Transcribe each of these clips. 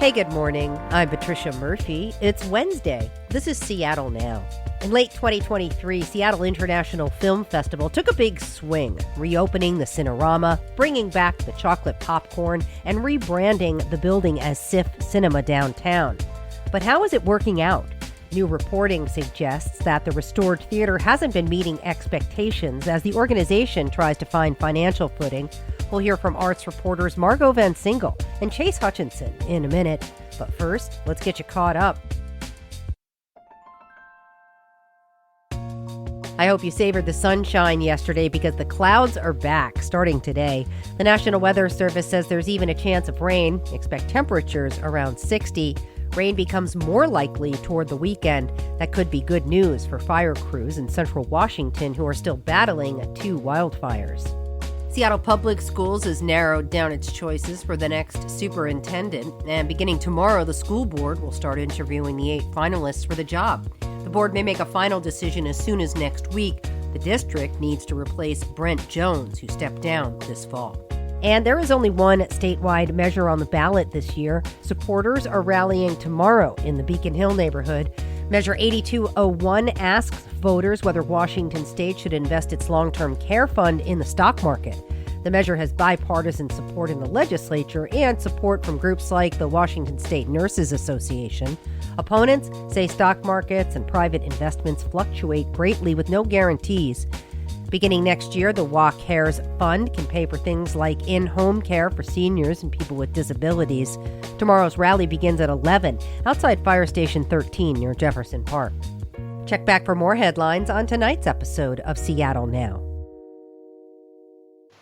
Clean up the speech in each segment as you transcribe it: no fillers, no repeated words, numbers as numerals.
Hey, good morning. I'm Patricia Murphy. It's Wednesday. This is Seattle Now. In late 2023, Seattle International Film Festival took a big swing, reopening the Cinerama, bringing back the chocolate popcorn, and rebranding the building as SIFF Cinema Downtown. But how is it working out? New reporting suggests that the restored theater hasn't been meeting expectations as the organization tries to find financial footing. We'll hear from arts reporters Margo Vansynghel and Chase Hutchinson in a minute. But first, let's get you caught up. I hope you savored the sunshine yesterday because the clouds are back starting today. The National Weather Service says there's even a chance of rain. Expect temperatures around 60. Rain becomes more likely toward the weekend. That could be good news for fire crews in central Washington who are still battling 2 wildfires. Seattle Public Schools has narrowed down its choices for the next superintendent, and beginning tomorrow, the school board will start interviewing the 8 finalists for the job. The board may make a final decision as soon as next week. The district needs to replace Brent Jones, who stepped down this fall. And there is only one statewide measure on the ballot this year. Supporters are rallying tomorrow in the Beacon Hill neighborhood. Measure 8201 asks voters whether Washington State should invest its long-term care fund in the stock market. The measure has bipartisan support in the legislature and support from groups like the Washington State Nurses Association. Opponents say stock markets and private investments fluctuate greatly with no guarantees. Beginning next year, the WA Cares Fund can pay for things like in-home care for seniors and people with disabilities. Tomorrow's rally begins at 11 outside Fire Station 13 near Jefferson Park. Check back for more headlines on tonight's episode of Seattle Now.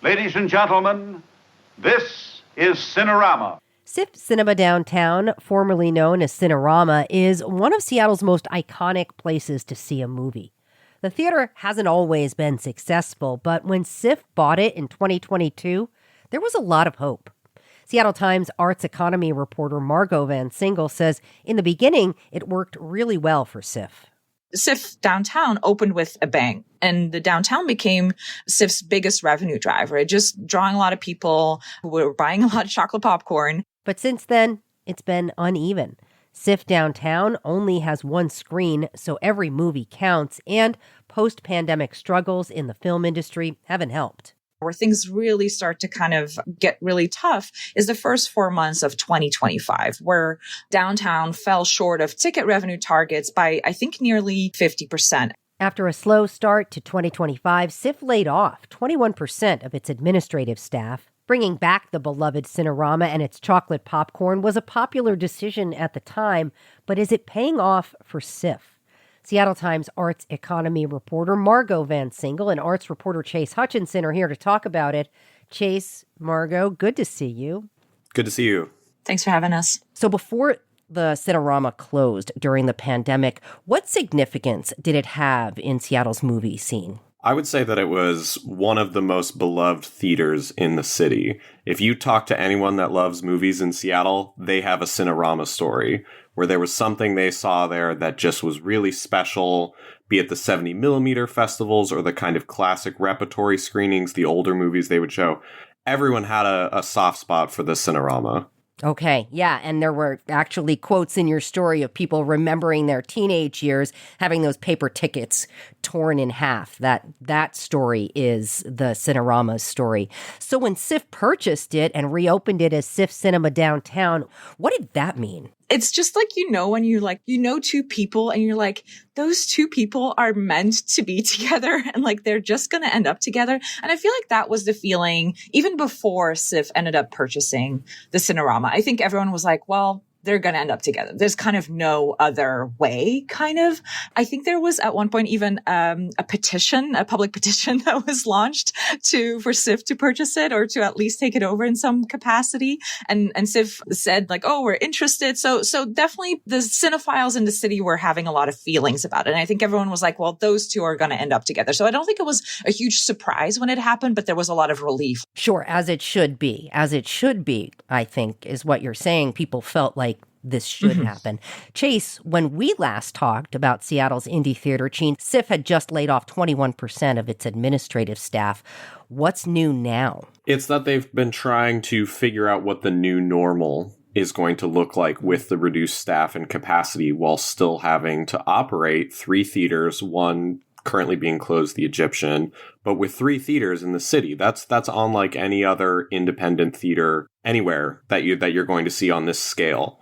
Ladies and gentlemen, this is Cinerama. SIFF Cinema Downtown, formerly known as Cinerama, is one of Seattle's most iconic places to see a movie. The theater hasn't always been successful, but when SIFF bought it in 2022, there was a lot of hope. Seattle Times arts economy reporter Margo Vansynghel says in the beginning, it worked really well for SIFF. SIFF Downtown opened with a bang, and the downtown became SIFF's biggest revenue driver. It just drawing a lot of people who were buying a lot of chocolate popcorn. But since then, it's been uneven. SIFF Downtown only has 1 screen, so every movie counts, and post-pandemic struggles in the film industry haven't helped. Where things really start to kind of get really tough is the first 4 months of 2025, where downtown fell short of ticket revenue targets by, I think, nearly 50%. After a slow start to 2025, SIFF laid off 21% of its administrative staff. Bringing back the beloved Cinerama and its chocolate popcorn was a popular decision at the time, but is it paying off for SIFF? Seattle Times arts economy reporter Margo Vansynghel and arts reporter Chase Hutchinson are here to talk about it. Chase, Margo, good to see you. Good to see you. Thanks for having us. So before the Cinerama closed during the pandemic, what significance did it have in Seattle's movie scene? I would say that it was one of the most beloved theaters in the city. If you talk to anyone that loves movies in Seattle, they have a Cinerama story where there was something they saw there that just was really special, be it the 70mm festivals or the kind of classic repertory screenings, the older movies they would show. Everyone had a soft spot for the Cinerama. Okay, yeah, and there were actually quotes in your story of people remembering their teenage years having those paper tickets torn in half. That story is the Cinerama's story. So when SIFF purchased it and reopened it as SIFF Cinema Downtown, what did that mean? It's just like, when you know 2 people and you're like, those 2 people are meant to be together and they're just going to end up together. And I feel like that was the feeling even before SIFF ended up purchasing the Cinerama. I think everyone was like, well, they're going to end up together. There's kind of no other way, kind of. I think there was at one point even a public petition that was launched for SIFF to purchase it or to at least take it over in some capacity. And SIFF said oh, we're interested. So definitely the cinephiles in the city were having a lot of feelings about it. And I think everyone was like, well, those 2 are going to end up together. So I don't think it was a huge surprise when it happened, but there was a lot of relief. Sure, as it should be. As it should be, I think, is what you're saying. People felt like this should happen. Chase, when we last talked about Seattle's indie theater chain, SIFF had just laid off 21% of its administrative staff. What's new now? It's that they've been trying to figure out what the new normal is going to look like with the reduced staff and capacity while still having to operate 3 theaters, one currently being closed, the Egyptian, but with 3 theaters in the city. That's unlike any other independent theater anywhere that you're going to see on this scale.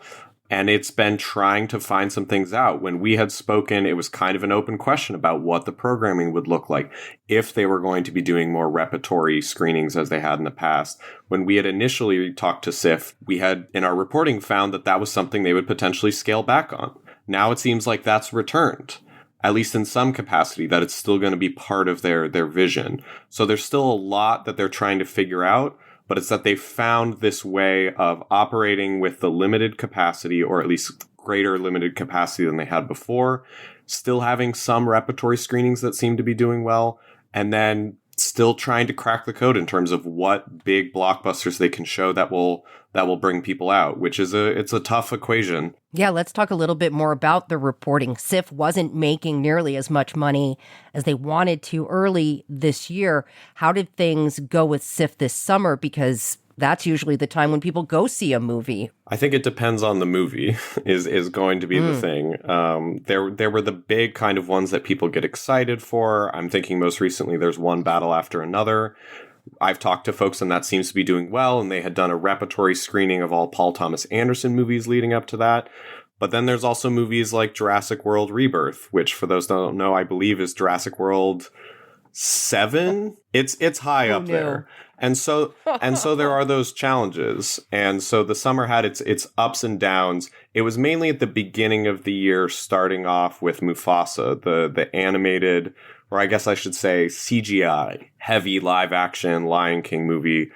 And it's been trying to find some things out. When we had spoken, it was kind of an open question about what the programming would look like if they were going to be doing more repertory screenings as they had in the past. When we had initially talked to SIFF, we had, in our reporting, found that that was something they would potentially scale back on. Now it seems like that's returned, at least in some capacity, that it's still going to be part of their vision. So there's still a lot that they're trying to figure out, but it's that they found this way of operating with the limited capacity, or at least greater limited capacity than they had before, still having some repertory screenings that seem to be doing well, and then still trying to crack the code in terms of what big blockbusters they can show that will bring people out, which is it's a tough equation. Yeah, let's talk a little bit more about the reporting. SIFF wasn't making nearly as much money as they wanted to early this year. How did things go with SIFF this summer? Because that's usually the time when people go see a movie. I think it depends on the movie is going to be the thing. There were the big kind of ones that people get excited for. I'm thinking most recently there's One Battle After Another. I've talked to folks and that seems to be doing well, and they had done a repertory screening of all Paul Thomas Anderson movies leading up to that. But then there's also movies like Jurassic World Rebirth, which for those that don't know, I believe is Jurassic World 7. It's high up there. And so there are those challenges. And so the summer had its ups and downs. It was mainly at the beginning of the year, starting off with Mufasa, the animated, or I guess I should say CGI, heavy live action Lion King movie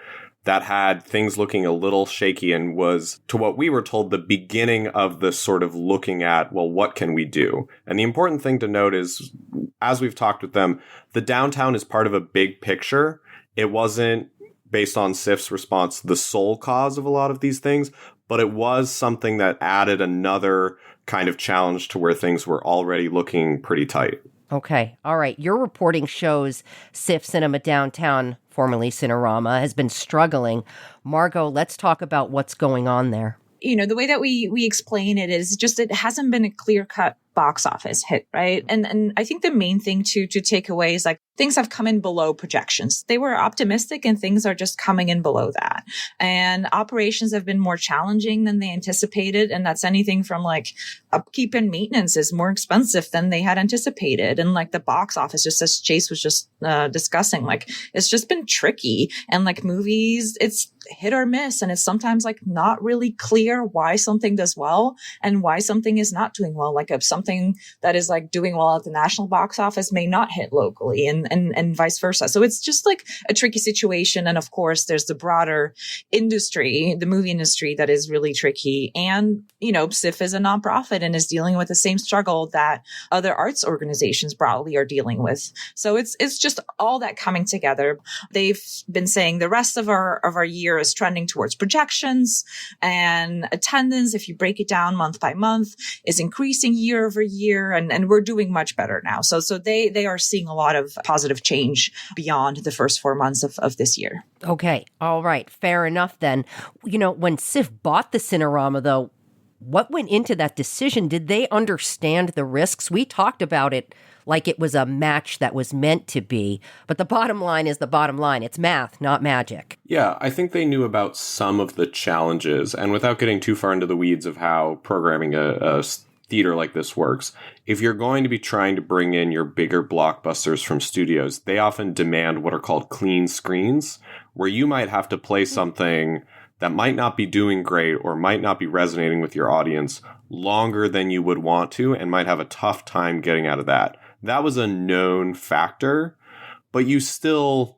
that had things looking a little shaky and was, to what we were told, the beginning of the sort of looking at, well, what can we do? And the important thing to note is, as we've talked with them, the downtown is part of a big picture. It wasn't, based on SIFF's response, the sole cause of a lot of these things, but it was something that added another kind of challenge to where things were already looking pretty tight. Okay. All right. Your reporting shows SIFF Cinema Downtown, formerly Cinerama, has been struggling. Margo, let's talk about what's going on there. You know, the way that we explain it is just it hasn't been a clear-cut box office hit, right? And I think the main thing to take away is like things have come in below projections. They were optimistic and things are just coming in below that. And operations have been more challenging than they anticipated. And that's anything from like upkeep and maintenance is more expensive than they had anticipated. And like the box office, just as Chase was just discussing, like it's just been tricky. And like movies, it's hit or miss. And it's sometimes like not really clear why something does well and why something is not doing well. Like if something that is like doing well at the national box office may not hit locally and vice versa. So it's just like a tricky situation. And of course, there's the broader industry, the movie industry that is really tricky. And, you know, SIFF is a nonprofit and is dealing with the same struggle that other arts organizations broadly are dealing with. So it's just all that coming together. They've been saying the rest of our year is trending towards projections, and attendance, if you break it down month by month, is increasing year over year. And we're doing much better now. So they are seeing a lot of positive change beyond the first 4 months of this year. Okay. All right. Fair enough then. You know, when SIFF bought the Cinerama, though, what went into that decision? Did they understand the risks? We talked about it like it was a match that was meant to be. But the bottom line is the bottom line. It's math, not magic. Yeah, I think they knew about some of the challenges. And without getting too far into the weeds of how programming a theater like this works, if you're going to be trying to bring in your bigger blockbusters from studios, they often demand what are called clean screens, where you might have to play something that might not be doing great or might not be resonating with your audience longer than you would want to, and might have a tough time getting out of that. That was a known factor, but you still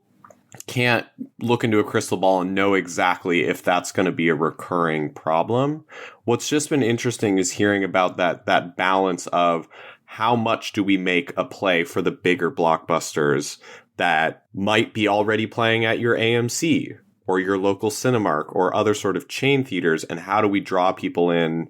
can't look into a crystal ball and know exactly if that's going to be a recurring problem. What's just been interesting is hearing about that balance of how much do we make a play for the bigger blockbusters that might be already playing at your AMC or your local Cinemark or other sort of chain theaters, and how do we draw people in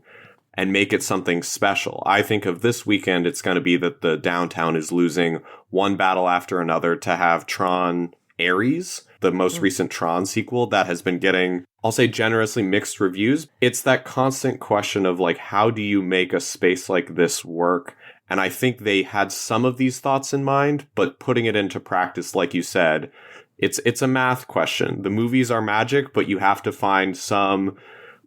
and make it something special. I think of this weekend, it's going to be that the downtown is losing One Battle After Another to have Tron Ares, the most recent Tron sequel that has been getting, I'll say, generously mixed reviews. It's that constant question of like, how do you make a space like this work? And I think they had some of these thoughts in mind, but putting it into practice, like you said, it's a math question. The movies are magic, but you have to find some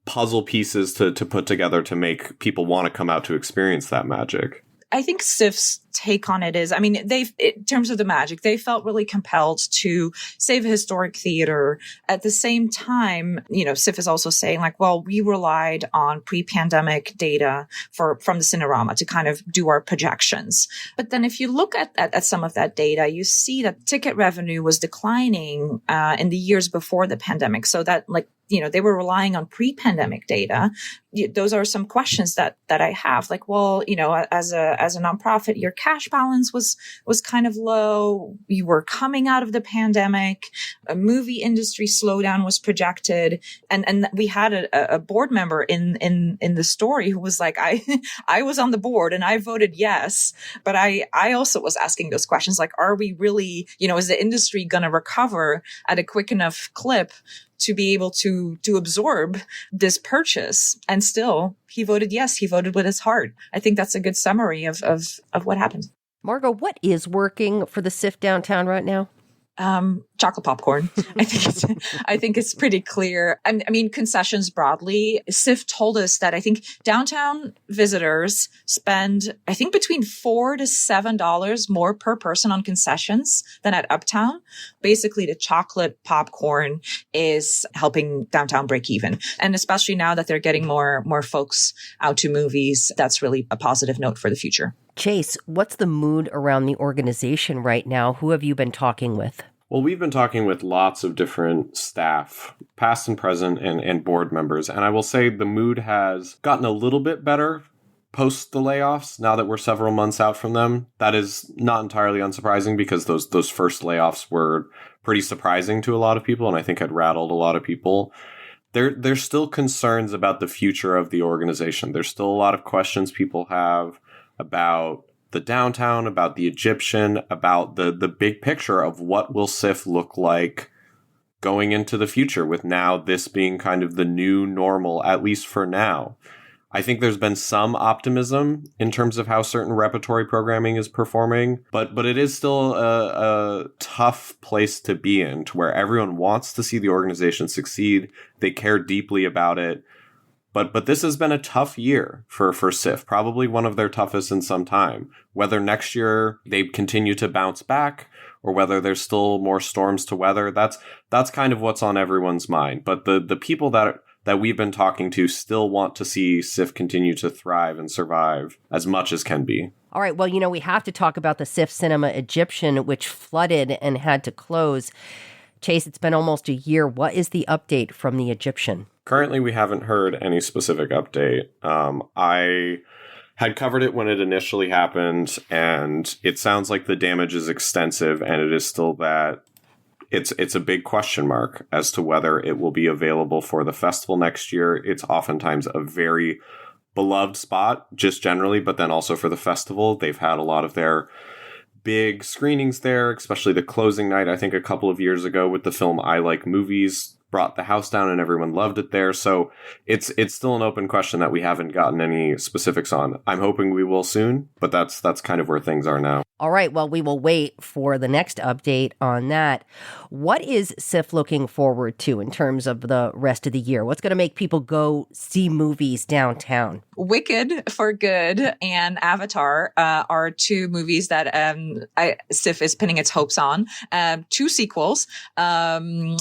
puzzle pieces to put together to make people want to come out to experience that magic. I think SIFF's take on it is, I mean, in terms of the magic, they felt really compelled to save a historic theater. At the same time, SIFF is also saying like, well, we relied on pre-pandemic data from the Cinerama to kind of do our projections. But then if you look at some of that data, you see that ticket revenue was declining in the years before the pandemic. So that they were relying on pre-pandemic data. Those are some questions that I have. Like, well, as a nonprofit, your cash balance was kind of low. You were coming out of the pandemic. A movie industry slowdown was projected, and we had a board member in the story who was like, I was on the board and I voted yes, but I also was asking those questions like, are we really, is the industry going to recover at a quick enough clip to be able to absorb this purchase? And still, he voted yes. He voted with his heart. I think that's a good summary of what happened. Margo, what is working for the SIFF Downtown right now? Chocolate popcorn. I think it's pretty clear. I mean, concessions broadly. SIFF told us that I think downtown visitors spend, I think, between $4 to $7 more per person on concessions than at Uptown. Basically, the chocolate popcorn is helping downtown break even. And especially now that they're getting more folks out to movies, that's really a positive note for the future. Chase, what's the mood around the organization right now? Who have you been talking with? Well, we've been talking with lots of different staff, past and present, and board members. And I will say the mood has gotten a little bit better post the layoffs, now that we're several months out from them. That is not entirely unsurprising because those first layoffs were pretty surprising to a lot of people, and I think had rattled a lot of people. There's still concerns about the future of the organization. There's still a lot of questions people have about the downtown, about the Egyptian, about the big picture of what will SIFF look like going into the future, with now this being kind of the new normal, at least for now. I think there's been some optimism in terms of how certain repertory programming is performing, but it is still a tough place to be in, to where everyone wants to see the organization succeed. They care deeply about it. But this has been a tough year for SIFF, probably one of their toughest in some time. Whether next year they continue to bounce back or whether there's still more storms to weather, that's kind of what's on everyone's mind. But the people that we've been talking to still want to see SIFF continue to thrive and survive as much as can be. All right, well, we have to talk about the SIFF Cinema Egyptian, which flooded and had to close. Chase, it's been almost a year. What is the update from the Egyptian? Currently, we haven't heard any specific update. I had covered it when it initially happened, and it sounds like the damage is extensive, and it is still that it's a big question mark as to whether it will be available for the festival next year. It's oftentimes a very beloved spot, just generally, but then also for the festival. They've had a lot of their big screenings there, especially the closing night, I think a couple of years ago with the film I Like Movies, brought the house down and everyone loved it there. So it's still an open question that we haven't gotten any specifics on. I'm hoping we will soon, but that's kind of where things are now. All right, well, we will wait for the next update on that. What is SIFF looking forward to in terms of the rest of the year? What's going to make people go see movies downtown? Wicked for Good and Avatar are two movies that SIFF is pinning its hopes on. Two sequels, and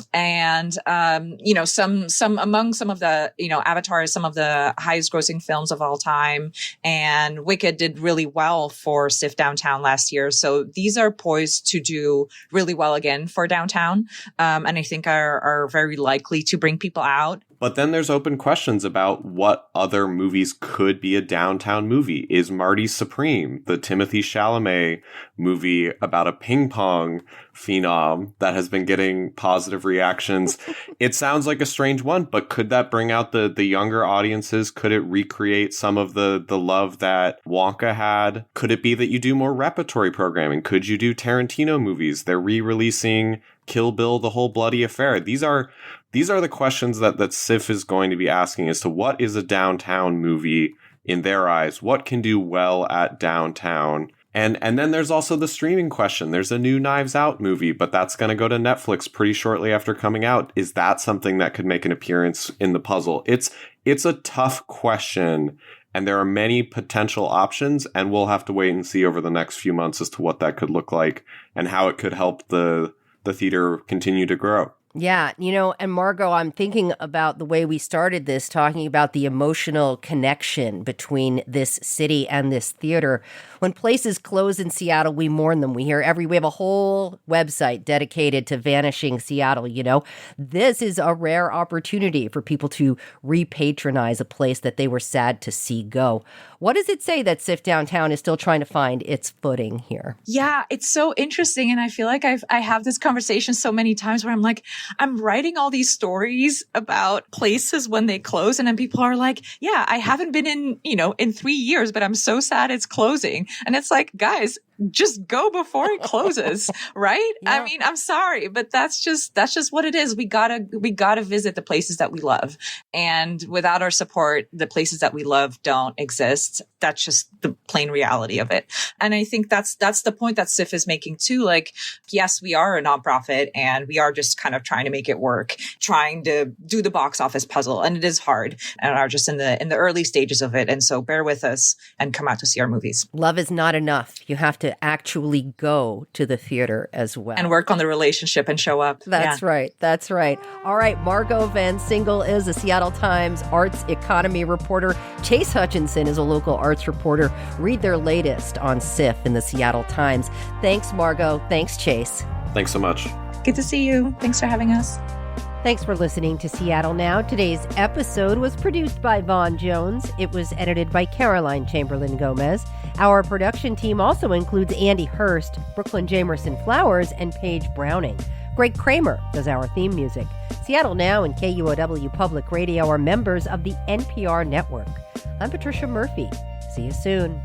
some among some of the Avatar is some of the highest grossing films of all time, and Wicked did really well for SIFF Downtown last year. So these are poised to do really well again for downtown, and I think are very likely to bring people out. But then there's open questions about what other movies could be a downtown movie. Is Marty Supreme, the Timothée Chalamet movie about a ping pong phenom that has been getting positive reactions? It sounds like a strange one, but could that bring out the younger audiences? Could it recreate some of the love that Wonka had? Could it be that you do more repertory programming? Could you do Tarantino movies? They're re-releasing Kill Bill, The Whole Bloody Affair. These are the questions that SIFF is going to be asking as to what is a downtown movie in their eyes? What can do well at downtown? And then there's also the streaming question. There's a new Knives Out movie, but that's going to go to Netflix pretty shortly after coming out. Is that something that could make an appearance in the puzzle? It's a tough question, and there are many potential options, and we'll have to wait and see over the next few months as to what that could look like and how it could help the theater continue to grow. Yeah, and Margo, I'm thinking about the way we started this, talking about the emotional connection between this city and this theater. When places close in Seattle, we mourn them. We have a whole website dedicated to vanishing Seattle, This is a rare opportunity for people to repatronize a place that they were sad to see go. What does it say that SIFF Downtown is still trying to find its footing here? Yeah, it's so interesting. And I feel like I have this conversation so many times where I'm like, I'm writing all these stories about places when they close. And then people are like, yeah, I haven't been in 3 years, but I'm so sad it's closing. And it's like, guys, just go before it closes, right? Yeah. I mean, I'm sorry, but that's just what it is. We gotta visit the places that we love. And without our support, the places that we love don't exist. That's just the plain reality of it. And I think that's the point that SIFF is making too. Like, yes, we are a nonprofit and we are just kind of trying to make it work, trying to do the box office puzzle. And it is hard and are just in the early stages of it. And so bear with us and come out to see our movies. Love is not enough. You have to actually go to the theater as well. And work on the relationship and show up. That's right. That's right. All right. Margo Vansynghel is a Seattle Times arts economy reporter. Chase Hutchinson is a local arts reporter. Read their latest on SIFF in the Seattle Times. Thanks, Margo. Thanks, Chase. Thanks so much. Good to see you. Thanks for having us. Thanks for listening to Seattle Now. Today's episode was produced by Vaughn Jones. It was edited by Caroline Chamberlain Gomez. Our production team also includes Andy Hurst, Brooklyn Jamerson Flowers, and Paige Browning. Greg Kramer does our theme music. Seattle Now and KUOW Public Radio are members of the NPR network. I'm Patricia Murphy. See you soon.